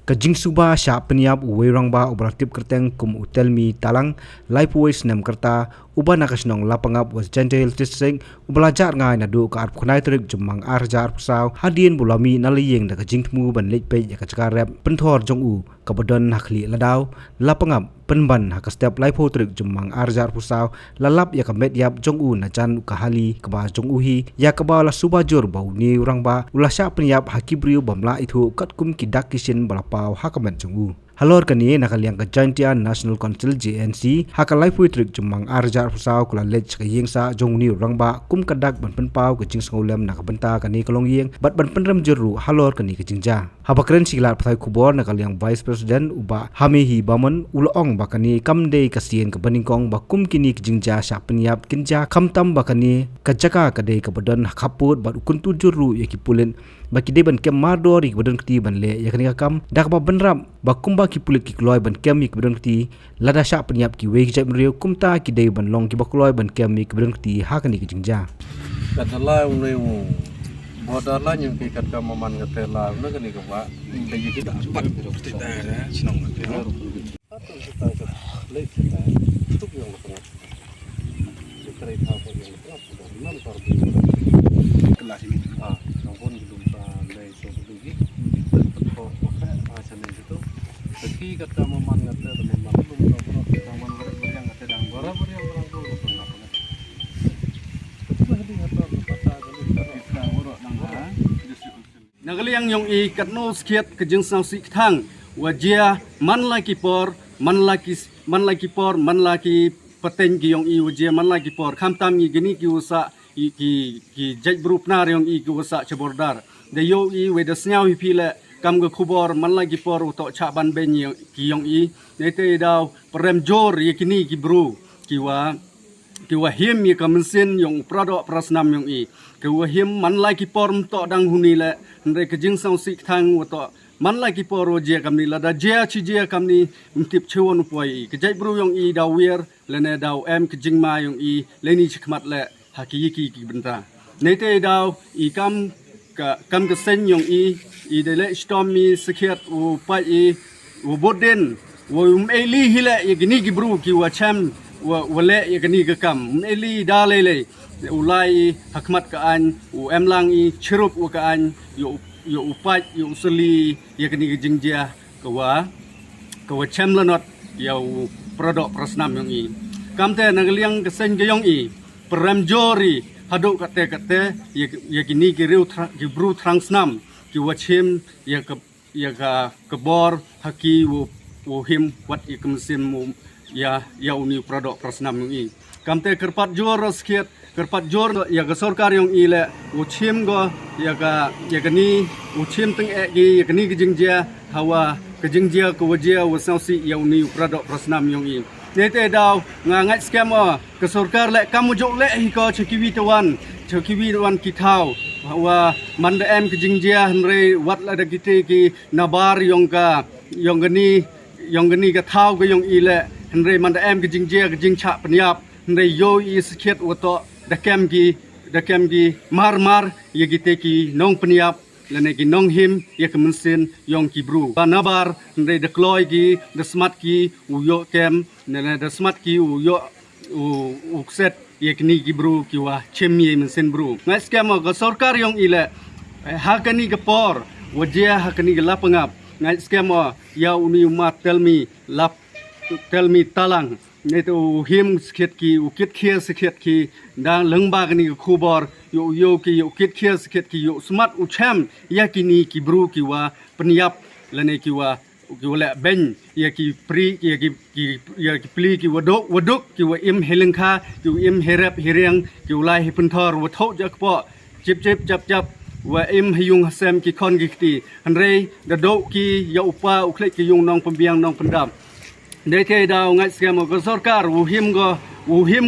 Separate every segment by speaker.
Speaker 1: Kajing suba sya peniap uwerang ba ubraktif kerteng kum utelmi talang life voice nem kerta uba nakasnong lapangap was gentle tising ubelajar ngai nadu ka arp kunai trik jumang arjar pusau hadien bulami naliyeng da kajing tmu ban lek pe ya kacarep penthor jong u kabodon hakli ladau lapangap penban hakastep life trik jumang arjar pusau lalap ya kamet yap jong u na chan kahali kaba jong u hi ya kaba la suba jor bau ni urang ba ulasya peniap hakibriu bamla itu kat kum kidak kisin balapau hakamet jong u halor kani nakaliang ka Jaintia National Council JNC haka life trik jumang arjar pusau kula lech ka yengsa jong ni rangba kum kadak ban penpau ka jing sngolem nak benta kani kalong yeng bat ban penrem jeru halor kani ka jingja habakren siglar pathai kubor nakaliang Vice President uba hamihi baman ulong bakani kamde kasien ka baningkong bakum kini ka jingja sya penyap kinja kamtam bakani ka jaka kade ka badan khaput bat ukun tujuru yakipulen baki de ban kem mardor ik badan kti ban le yakani ka kam dak ba benram bakum ba ki pulit ki kloy ban kem ik badan kti lada sya penyap ki we ki jap riu kumta ki de ban long ki ba kloy ban kem ik badan kti hakani ki jingja
Speaker 2: katala uneu bodala nyung ki kat ka maman ngatela na kani ka ba de yi kita pat kita da sinong ka atau kita ka le kita tuk yang ko sekre ta ko yang ko da nam tar bi kelas ini nongpon belum sa le so begitu ko ka asane itu tapi kata maman ngatela maman belum tahu kita maman yang ngatela orang ko pernah Nagaliang yung ikatno skiat kajeng sang si thang wajia man laki por man laki pateng ki yung wajia man laki por khamtam gini ki usa ki jaj group nar yung ki usa chabordar de yo wedasnyau pile kam ga khubor man laki por uto cha ban ben ki yung nete daw prem jor yakini ki bru kiwa him ye kamensin yung produk prasnam yung kiwa him man laki por mto dang hunile ndre kajing sang sik thang wato man laki por je kamni lada je chi je kamni mtip chewon upoi kajai bru yung daw wer lene daw em kajing ma yung leni chikmat le hakiki ki benta nete daw kam ka sen yung de le stormi sekhet u pai u boden wo eli hile ye gini ki bru ki wa cham wale ye gani ka kam eli dalele ulai hakmat ka an u emlang chirup u ka an yo upat yo usli ye gani ka jingjia ka wa chamlanot yo produk prasnam yung kamte nagaliang kesen ga yung peramjori haduk kate ye gini ki riu ki bru trangsnam ki wa chem ye ka kebor haki u him wat ye kemsim ya uni produk prasnam yung kamte kerpat jor skiat kerpat jor ya ga sarkar yung ile uchim go ya gani uchim teng ya gani kijingjia hawa kijingjia ko wajia wasausi ya uni produk prasnam yung nete daw ngat scam ke sarkar le kamu jok le hi ko chekiwi tawan kitau hawa manda em kijingjia henre wat la da kite ki nabar yung gani ka thau ko yung ile henre manda em kijingjia kijingcha penyap henre yo skiat wato da kem gi mar ye gite ki nong penyap lene ki nong him ye kemensin yong ki bru nabar henre da kloy gi da smart ki u yo kem nene da smart ki u yo u set ye kini ki bru ki wa chem ye mensin bru ngai skam ga sarkar yong ile hakani ga por wajia hakani ga lapangap ngai skam ya uni ma telmi talang netu him skit ki ukit khia skit ki dang lengba kani khubor yo ki ukit khia skit ki yo smart ucham yakini ki bru ki wa penyap lene ki wa le ben ya ki pri ya ki pli ki waduk ki wa im helengkha ki im herap hireng ki ulai hipenthor wa thau jakpo chip jap wa im hyung hasem ki khon ki ti hanre da do ki ya upa ukle ki yung nong pembiang nong pendam nete daw ngai skam ko sarkar uhim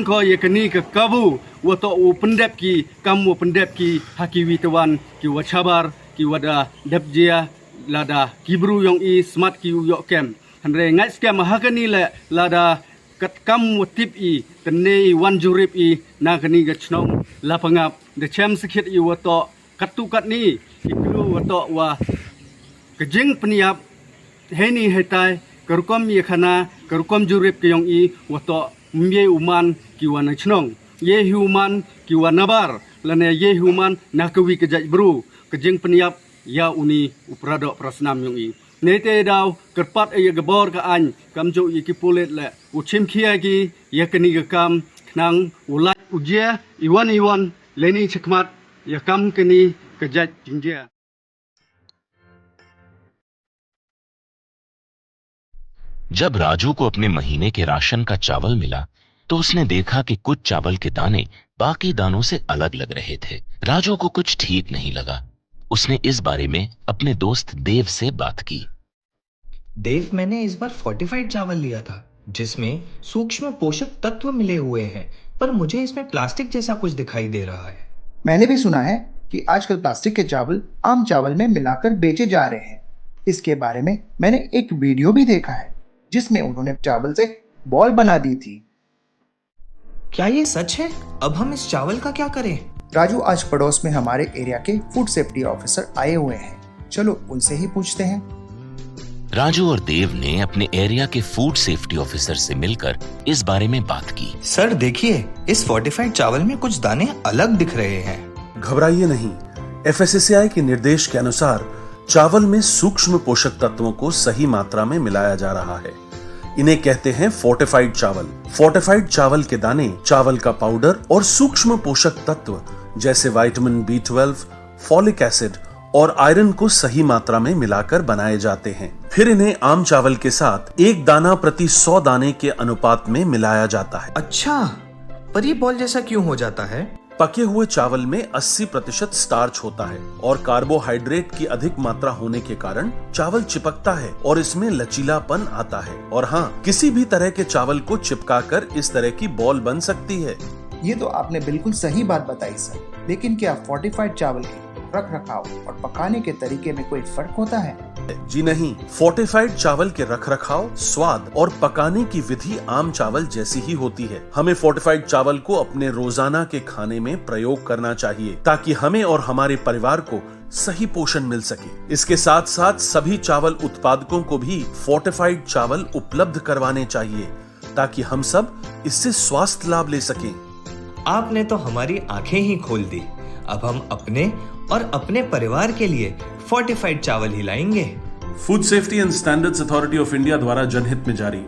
Speaker 2: ko ye kani ka kabu wato u pendep ki kamu pendep ki hakiwi tawan ki wa chabar ki wada debjia lada kibru yung smart ki yo kem hanre ngai skam hakani le lada kat kamu tip tene wan jurip na kani ga chnong lapangap de chem sikit wato katukat ni iklu wato wa kejing peniap heni hetai kerkom ye khana kerkom jurep ke yong i wato mye uman kiwana chnong ye human kiwana bar lane ye human nakawi ke jaj bru ke jeng peniap ya uni uprado prasnam yong i nete daw kerpat ye gebor ka an kamjo ye ki pulet le uchim khia gi ye kani ga kam nang ulat ujia iwan leni chekmat ya kam kani ke jaj jingjia.
Speaker 3: जब राजू को अपने महीने के राशन का चावल मिला तो उसने देखा कि कुछ चावल के दाने बाकी दानों से अलग लग रहे थे। राजू को कुछ ठीक नहीं लगा। उसने इस बारे में अपने दोस्त देव से बात की।
Speaker 4: देव, मैंने इस बार फोर्टिफाइड चावल लिया था जिसमें सूक्ष्म पोषक तत्व मिले हुए हैं, पर मुझे इसमें प्लास्टिक जैसा कुछ दिखाई दे रहा है।
Speaker 5: मैंने भी सुना है कि आजकल प्लास्टिक के चावल आम चावल में मिलाकर बेचे जा रहे हैं। इसके बारे में मैंने एक वीडियो भी देखा है जिसमें उन्होंने चावल से बॉल बना दी थी।
Speaker 4: क्या ये सच है? अब हम इस चावल का क्या करें?
Speaker 5: राजू, आज पड़ोस में हमारे एरिया के फूड सेफ्टी ऑफिसर आए हुए हैं, चलो उनसे ही पूछते हैं।
Speaker 3: राजू और देव ने अपने एरिया के फूड सेफ्टी ऑफिसर से मिलकर इस बारे में बात की।
Speaker 4: सर देखिए, इस फोर्टिफाइड चावल में कुछ दाने अलग दिख रहे हैं।
Speaker 6: घबराइए नहीं, FSSAI के निर्देश के अनुसार चावल में सूक्ष्म पोषक तत्वों को सही मात्रा में मिलाया जा रहा है। इन्हें कहते हैं फोर्टिफाइड चावल। फोर्टिफाइड चावल के दाने चावल का पाउडर और सूक्ष्म पोषक तत्व जैसे विटामिन B12, फॉलिक एसिड और आयरन को सही मात्रा में मिलाकर बनाए जाते हैं। फिर इन्हें आम चावल के साथ 1 दाना प्रति 100 दाने के अनुपात में मिलाया जाता है।
Speaker 4: अच्छा, पर ये बॉल जैसा क्यों हो जाता है?
Speaker 6: पके हुए चावल में 80% स्टार्च होता है और कार्बोहाइड्रेट की अधिक मात्रा होने के कारण चावल चिपकता है और इसमें लचीलापन आता है। और हाँ, किसी भी तरह के चावल को चिपकाकर इस तरह की बॉल बन सकती है।
Speaker 5: ये तो आपने बिल्कुल सही बात बताई सर, लेकिन क्या फोर्टिफाइड चावल के रख रखाव और पकाने के तरीके में कोई फर्क होता है?
Speaker 6: जी नहीं, फोर्टिफाइड चावल के रखरखाव, स्वाद और पकाने की विधि आम चावल जैसी ही होती है। हमें फोर्टिफाइड चावल को अपने रोजाना के खाने में प्रयोग करना चाहिए ताकि हमें और हमारे परिवार को सही पोषण मिल सके। इसके साथ साथ सभी चावल उत्पादकों को भी फोर्टिफाइड चावल उपलब्ध करवाने चाहिए ताकि हम सब इससे स्वास्थ्य लाभ ले सकें।
Speaker 4: आपने तो हमारी आंखें ही खोल दी। अब हम अपने और अपने परिवार के लिए फोर्टिफाइड चावल ही लाएंगे।
Speaker 6: Food safety and standards authority of India द्वारा जनहित में जारी।